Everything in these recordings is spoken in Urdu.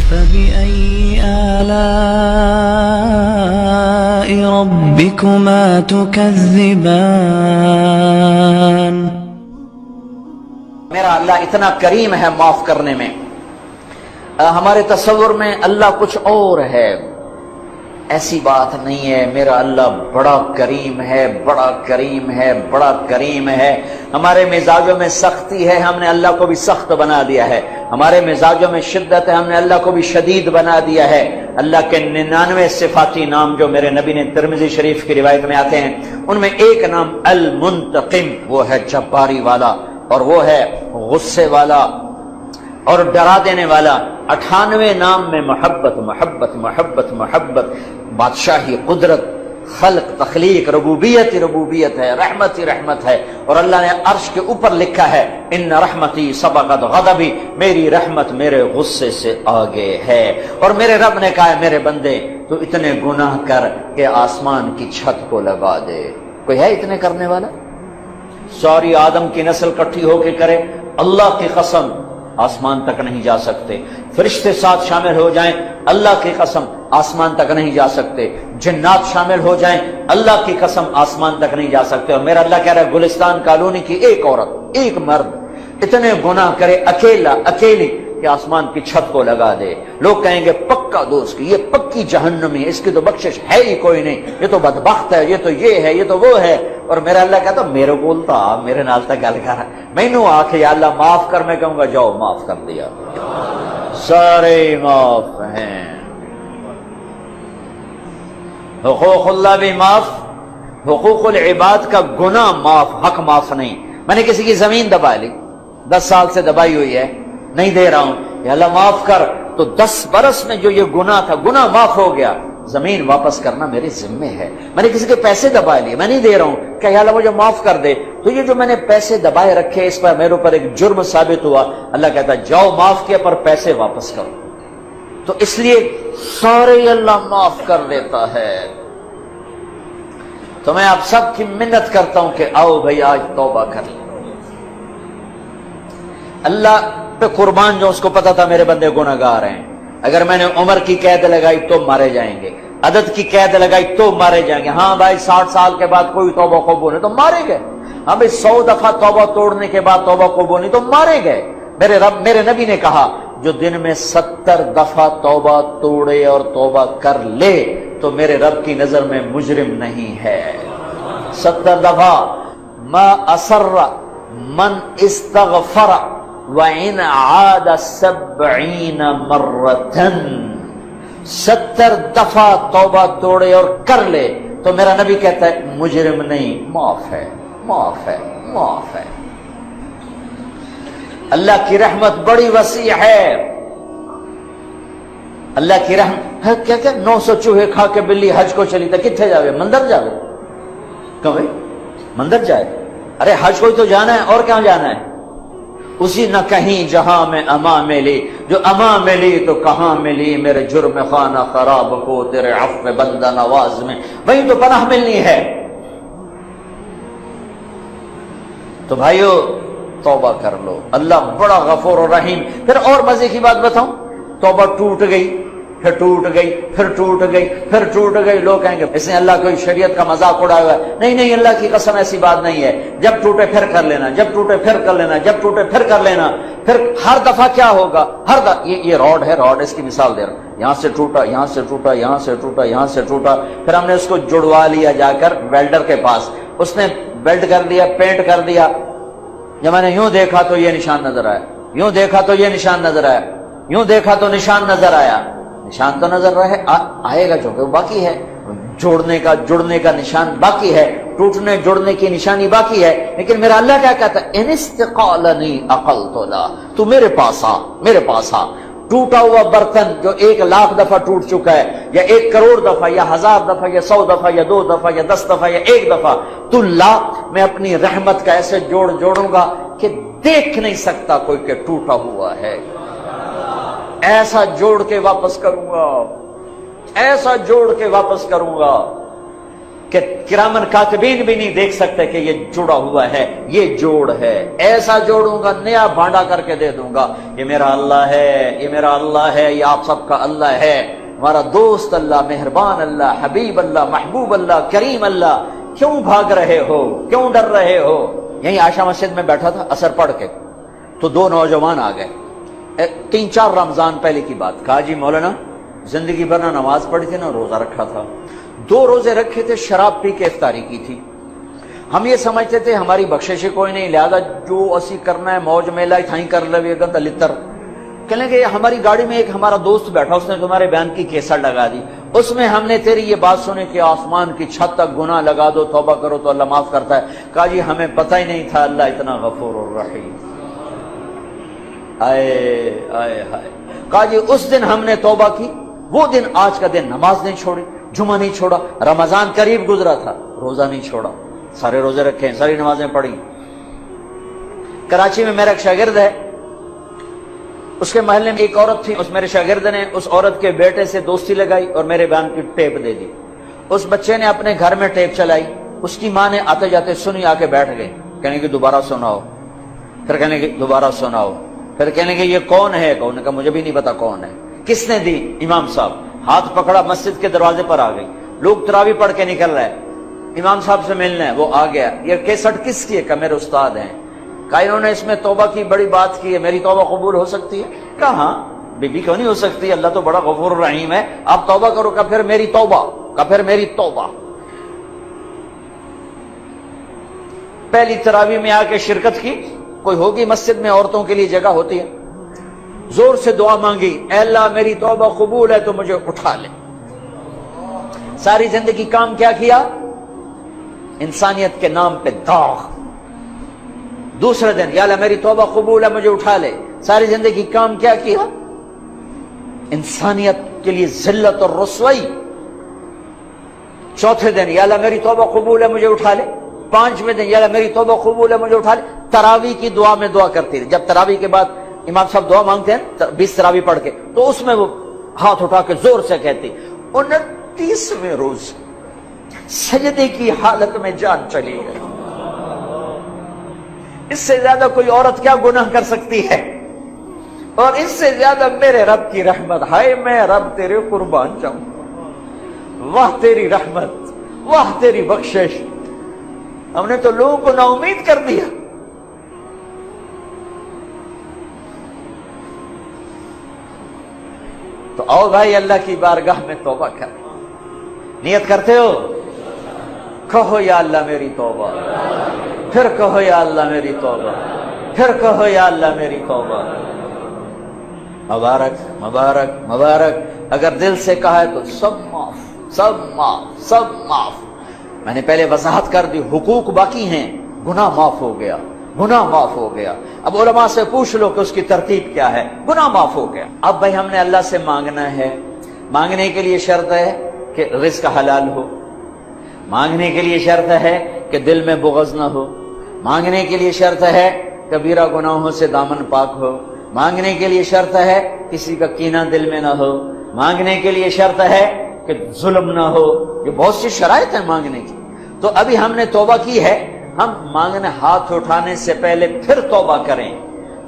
فبأي آلاء ربكما تكذبان؟ میرا اللہ اتنا کریم ہے معاف کرنے میں. ہمارے تصور میں اللہ کچھ اور ہے، ایسی بات نہیں ہے. میرا اللہ بڑا کریم ہے، بڑا کریم ہے، بڑا کریم ہے. ہمارے مزاجوں میں سختی ہے، ہم نے اللہ کو بھی سخت بنا دیا ہے. ہمارے مزاجوں میں شدت ہے، ہم نے اللہ کو بھی شدید بنا دیا ہے. اللہ کے 99 صفاتی نام جو میرے نبی نے ترمذی شریف کی روایت میں آتے ہیں، ان میں ایک نام المنتقم، وہ ہے جباری والا، اور وہ ہے غصے والا اور ڈرا دینے والا. 98 نام میں محبت محبت محبت محبت، بادشاہی، قدرت، خلق، تخلیق، ربوبیت ہی ربوبیت ہے، رحمت ہی رحمت ہے. اور اللہ نے عرش کے اوپر لکھا ہے ان رحمتی سبقت غضبی، میری رحمت میرے غصے سے آگے ہے. اور میرے رب نے کہا ہے میرے بندے تو اتنے گناہ کر کہ آسمان کی چھت کو لگا دے. کوئی ہے اتنے کرنے والا؟ ساری آدم کی نسل کٹھی ہو کے کرے، اللہ کی قسم آسمان تک نہیں جا سکتے. فرشتے ساتھ شامل ہو جائیں، اللہ کی قسم آسمان تک نہیں جا سکتے. جنات شامل ہو جائیں، اللہ کی قسم آسمان تک نہیں جا سکتے. اور میرا اللہ کہہ رہا ہے گلستان کالونی کی ایک عورت، ایک مرد اتنے گناہ کرے اکیلا اکیلی کہ آسمان کی چھت کو لگا دے. لوگ کہیں گے پکا دوست کی، یہ پکی جہنمی ہے، اس کی تو بخشش ہے ہی کوئی نہیں، یہ تو بدبخت ہے، یہ تو یہ ہے، یہ تو وہ ہے. اور میرا اللہ کہتا میرے بولتا میرے نال تک گل کر مینوں آ کے یا اللہ معاف کر، میں کہوں گا جاؤ معاف کر دیا، سارے معاف ہیں. حقوق اللہ بھی معاف، حقوق العباد کا گناہ معاف، حق معاف نہیں. میں نے کسی کی زمین دبا لی، 10 سال سے دبائی ہوئی ہے، نہیں دے رہا ہوں، یا اللہ معاف کر، تو 10 برس میں جو یہ گناہ تھا گناہ معاف ہو گیا، زمین واپس کرنا میرے ذمے ہے. میں نے کسی کے پیسے دبا لیے، میں نہیں دے رہا ہوں، کہ یا اللہ مجھے معاف کر دے، تو یہ جو میں نے پیسے دبائے رکھے اس پر میرے اوپر ایک جرم ثابت ہوا. اللہ کہتا جاؤ معاف کیا پر پیسے واپس کرو. تو اس لیے سارے اللہ معاف کر دیتا ہے. تو میں آپ سب کی منت کرتا ہوں کہ آؤ بھائی آج توبہ کر لیں. اللہ پہ قربان جو اس کو پتا تھا میرے بندے گناہگار ہیں. اگر میں نے عمر کی قید لگائی تو مارے جائیں گے، عدد کی قید لگائی تو مارے جائیں گے. ہاں بھائی 60 سال کے بعد کوئی توبہ قبول نہیں تو مارے گئے. ہاں بھائی 100 دفعہ توبہ توڑنے کے بعد توبہ قبول نہیں تو مارے گئے. میرے نبی نے کہا جو دن میں 70 دفعہ توبہ توڑے اور توبہ کر لے تو میرے رب کی نظر میں مجرم نہیں ہے. 70 دفعہ. ما اسر من استغفر وَإِنْ عَادَ 70 مرتن، 70 دفعہ توبہ توڑے اور کر لے تو میرا نبی کہتا ہے مجرم نہیں، معاف ہے، معاف ہے، معاف ہے. اللہ کی رحمت بڑی وسیع ہے. اللہ کی رحمت کیا 900 چوہے کھا کے بلی حج کو چلی تھا، کتنے جاوے؟ مندر جاوے؟ کیوں بھائی مندر جائے؟ ارے حج کو تو جانا ہے، اور کہاں جانا ہے؟ اسی نہ کہیں جہاں میں اما ملی، جو اما ملی تو کہاں ملی، میرے جرم خانہ خراب کو تیرے عفو بندہ نواز میں، وہیں تو پناہ ملنی ہے. تو بھائیو توبہ کر لو، اللہ بڑا غفور و رحیم. پھر اور مزے کی بات بتاؤں، توبہ ٹوٹ گئی، پھر ٹوٹ گئی، پھر ٹوٹ گئی، پھر ٹوٹ گئی. لوگ کہیں گے اس نے اللہ کی شریعت کا مذاق اڑایا ہوا ہے. نہیں نہیں، اللہ کی قسم ایسی بات نہیں ہے. جب ٹوٹے پھر کر لینا، جب ٹوٹے پھر کر لینا، جب ٹوٹے پھر کر لینا. پھر ہر دفعہ کیا ہوگا، یہ روڈ ہے، روڈ اس کی مثال دے رہا ہوں، یہاں سے ٹوٹا، یہاں سے ٹوٹا، یہاں سے ٹوٹا، یہاں سے ٹوٹا. پھر ہم نے اس کو جڑوا لیا جا کر ویلڈر کے پاس، اس نے ویلڈ کر دیا، پینٹ کر دیا. جب میں نے یوں دیکھا تو یہ نشان نظر آیا، یوں دیکھا تو یہ نشان نظر آیا، یوں دیکھا تو نشان نظر آیا. نشان تو نظر رہے آئے گا جو کہ باقی ہے، جڑنے کا نشان باقی ہے، ٹوٹنے جڑنے کی نشانی باقی ہے. لیکن میرا اللہ کیا کہتا ہے ان استقالنی عقلت لا، تو میرے پاس آ، میرے پاس آ. ٹوٹا ہوا برتن جو 1,00,000 دفعہ ٹوٹ چکا ہے، یا 1 کروڑ دفعہ، یا 1000 دفعہ، یا 100 دفعہ، یا 2 دفعہ، یا 10 دفعہ، یا 1 دفعہ، تو لا، میں اپنی رحمت کا ایسے جوڑوں گا کہ دیکھ نہیں سکتا کوئی کہ ٹوٹا ہوا ہے. ایسا جوڑ کے واپس کروں گا، ایسا جوڑ کے واپس کروں گا. کہ کرامن کاتبین بھی نہیں دیکھ سکتے کہ یہ جڑا ہوا ہے، یہ جوڑ ہے، ایسا جوڑوں گا، نیا بھانڈا کر کے دے دوں گا، یہ میرا اللہ ہے، یہ میرا اللہ ہے، یہ آپ سب کا اللہ ہے، ہمارا دوست اللہ، مہربان اللہ، حبیب اللہ، محبوب اللہ، کریم اللہ۔ کیوں بھاگ رہے ہو، کیوں ڈر رہے ہو؟ یہیں عائشہ مسجد میں بیٹھا تھا اثر پڑھ کے، تو دو نوجوان آ گئے، 3-4 رمضان پہلے کی بات، کہا جی مولانا زندگی بھر نہ نماز پڑھی تھی نہ روزہ رکھا تھا، 2 روزے رکھے تھے، شراب پی کے افطاری کی تھی، ہم یہ سمجھتے تھے ہماری بخشش کوئی نہیں، لہذا جو اسی کرنا ہے موج میلہ تھائیں کر لے گا لتر۔ کہنے کہ ہماری گاڑی میں ایک ہمارا دوست بیٹھا، اس نے تمہارے بیان کی کیسٹ لگا دی، اس میں ہم نے تیری یہ بات سنی کہ آسمان کی چھت تک گناہ لگا دو، توبہ کرو تو اللہ معاف کرتا ہے۔ کہا جی ہمیں پتہ ہی نہیں تھا اللہ اتنا غفور الرحیم۔ آئے آئے ہائے۔ کہا جی اس دن ہم نے توبہ کی، وہ دن آج کا دن نماز نہیں چھوڑی، جمعہ نہیں چھوڑا، رمضان قریب گزرا تھا، روزہ نہیں چھوڑا، سارے روزے رکھے، ساری نمازیں پڑھی۔ کراچی میں میرا ایک شاگرد ہے، اس کے محلے میں ایک عورت تھی، اس میرے شاگرد نے اس عورت کے بیٹے سے دوستی لگائی اور میرے بیان کی ٹیپ دے دی۔ اس بچے نے اپنے گھر میں ٹیپ چلائی، اس کی ماں نے آتے جاتے سنی، آ کے بیٹھ گئی، کہنے کہ دوبارہ سناؤ، پھر کہنے کہ دوبارہ سناؤ، پھر کہنے کہ یہ کون ہے؟ کون نے کہا مجھے بھی نہیں پتا کون ہے۔ کس نے دی؟ امام صاحب۔ ہاتھ پکڑا، مسجد کے دروازے پر آ گئی، لوگ تراویح پڑھ کے نکل رہے، امام صاحب سے ملنا ہے، وہ آ گیا۔ یہ کیسٹ کس کی ہے؟ کہ میرے استاد ہیں۔ کہا انہوں نے اس میں توبہ کی بڑی بات کی ہے، میری توبہ قبول ہو سکتی ہے؟ کہا ہاں، بی بی کیوں نہیں ہو سکتی، اللہ تو بڑا غفور الرحیم ہے، آپ توبہ کرو۔ کہا پھر میری توبہ، کہا پھر میری توبہ۔ پہلی تراویح میں آ کے شرکت کی، کوئی ہوگی مسجد میں عورتوں کے لیے جگہ ہوتی ہے، زور سے دعا مانگی، اے اللہ میری توبہ قبول ہے تو مجھے اٹھا لے۔ ساری زندگی کام کیا کیا؟ انسانیت کے نام پہ داغ۔ دوسرے دن یا اللہ میری توبہ قبول ہے مجھے اٹھا لے۔ ساری زندگی کام کیا کیا؟ انسانیت کے لیے ذلت اور رسوائی۔ چوتھے دن یا اللہ میری توبہ قبول ہے مجھے اٹھا لے۔ 5ویں دن یا اللہ میری توبہ قبول ہے مجھے اٹھا لے۔ تراویح کی دعا میں دعا کرتی رہی۔ جب تراویح کے بعد امام صاحب دعا مانگتے ہیں 20 تراویح پڑھ کے، تو اس میں وہ ہاتھ اٹھا کے زور سے کہتی، 29ویں روز سجدے کی حالت میں جان چلی گئی۔ اس سے زیادہ کوئی عورت کیا گناہ کر سکتی ہے؟ اور اس سے زیادہ میرے رب کی رحمت۔ ہائے میں رب تیرے قربان جاؤں، واہ تیری رحمت، واہ تیری بخشش۔ ہم نے تو لوگوں کو نا امید کر دیا۔ تو آؤ بھائی اللہ کی بارگاہ میں توبہ کر۔ نیت کرتے ہو؟ کہو یا اللہ میری توبہ، پھر کہو یا اللہ میری توبہ، پھر کہو یا اللہ میری توبہ۔ مبارک مبارک مبارک۔ اگر دل سے کہا ہے تو سب معاف، سب معاف، سب معاف۔ میں نے پہلے وضاحت کر دی، حقوق باقی ہیں، گناہ معاف ہو گیا، گناہ معاف ہو گیا۔ اب علماء سے پوچھ لو کہ اس کی ترتیب کیا ہے، گناہ معاف ہو گیا۔ اب بھائی ہم نے اللہ سے مانگنا ہے، مانگنے کے لیے شرط ہے کہ رزق حلال ہو، مانگنے کے لیے شرط ہے کہ دل میں بغض نہ ہو، مانگنے کے لیے شرط ہے کبیرہ گناہوں سے دامن پاک ہو، مانگنے کے لیے شرط ہے کسی کا کینہ دل میں نہ ہو، مانگنے کے لیے شرط ہے کہ ظلم نہ ہو۔ یہ بہت سی شرائط ہیں مانگنے کی۔ تو ابھی ہم نے توبہ کی ہے، ہم مانگنے ہاتھ اٹھانے سے پہلے پھر توبہ کریں،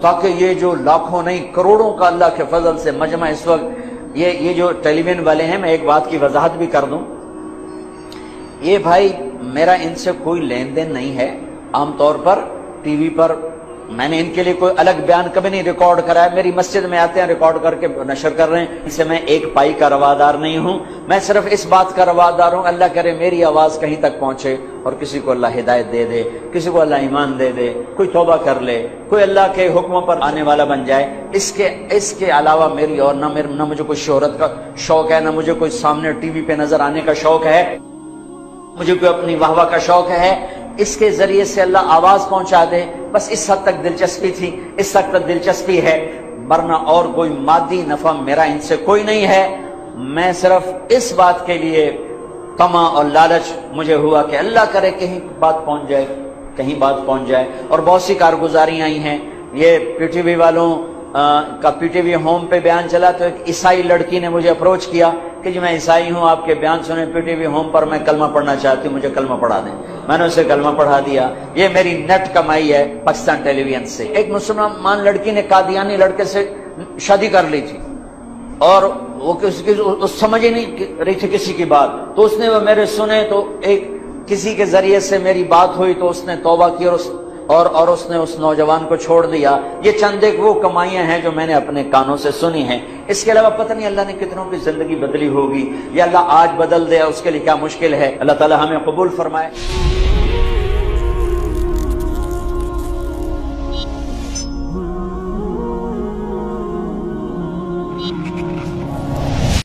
تاکہ یہ جو لاکھوں نہیں کروڑوں کا اللہ کے فضل سے مجمع اس وقت یہ جو ٹیلی ویژن والے ہیں، میں ایک بات کی وضاحت بھی کر دوں، یہ بھائی میرا ان سے کوئی لین دین نہیں ہے۔ عام طور پر ٹی وی پر میں نے ان کے لیے کوئی الگ بیان کبھی نہیں ریکارڈ کرا ہے، میری مسجد میں آتے ہیں ریکارڈ کر کے نشر کر رہے ہیں، ان سے میں ایک پائی کا روادار نہیں ہوں۔ میں صرف اس بات کا روادار ہوں، اللہ کرے میری آواز کہیں تک پہنچے اور کسی کو اللہ ہدایت دے دے، کسی کو اللہ ایمان دے دے، کوئی توبہ کر لے، کوئی اللہ کے حکموں پر آنے والا بن جائے۔ اس کے علاوہ میری اور نہ مجھے کوئی شہرت کا شوق ہے، نہ مجھے کوئی سامنے ٹی وی پہ نظر آنے کا شوق ہے، مجھے کوئی اپنی واہ واہ کا شوق ہے۔ اس کے ذریعے سے اللہ آواز پہنچا دے، بس اس حد تک دلچسپی تھی، اس حد تک دلچسپی ہے، ورنہ اور کوئی مادی نفع میرا ان سے کوئی نہیں ہے۔ میں صرف اس بات کے لیے طمع اور لالچ مجھے ہوا کہ اللہ کرے کہیں بات پہنچ جائے، کہیں بات پہنچ جائے۔ اور بہت سی کارگزاریاں آئی ہیں، یہ پی ٹی وی والوں کا پی ٹی وی ہوم پہ بیان چلا تو ایک عیسائی لڑکی نے مجھے اپروچ کیا کہ جی میں عیسائی ہوں، آپ کے بیان سنے پی ٹی وی ہوم پر، میں کلمہ پڑھنا چاہتی ہوں، مجھے کلمہ پڑھا دیں۔ میں نے اسے کلمہ پڑھا دیا۔ یہ میری نیٹ کمائی ہے پاکستان ٹیلی ویژن سے۔ ایک مسلمان لڑکی نے قادیانی لڑکے سے شادی کر لی تھی اور وہ سمجھ ہی نہیں رہی تھی کسی کی بات، تو اس نے وہ میرے سنے تو ایک کسی کے ذریعے سے میری بات ہوئی تو اس نے توبہ کی اور اس نے اس نوجوان کو چھوڑ دیا۔ یہ چند ایک وہ کمائیاں ہیں جو میں نے اپنے کانوں سے سنی ہیں۔ اس کے علاوہ پتہ نہیں اللہ نے کتنوں کی زندگی بدلی ہوگی، یا اللہ آج بدل دے اس کے لیے کیا مشکل ہے۔ اللہ تعالی ہمیں قبول فرمائے۔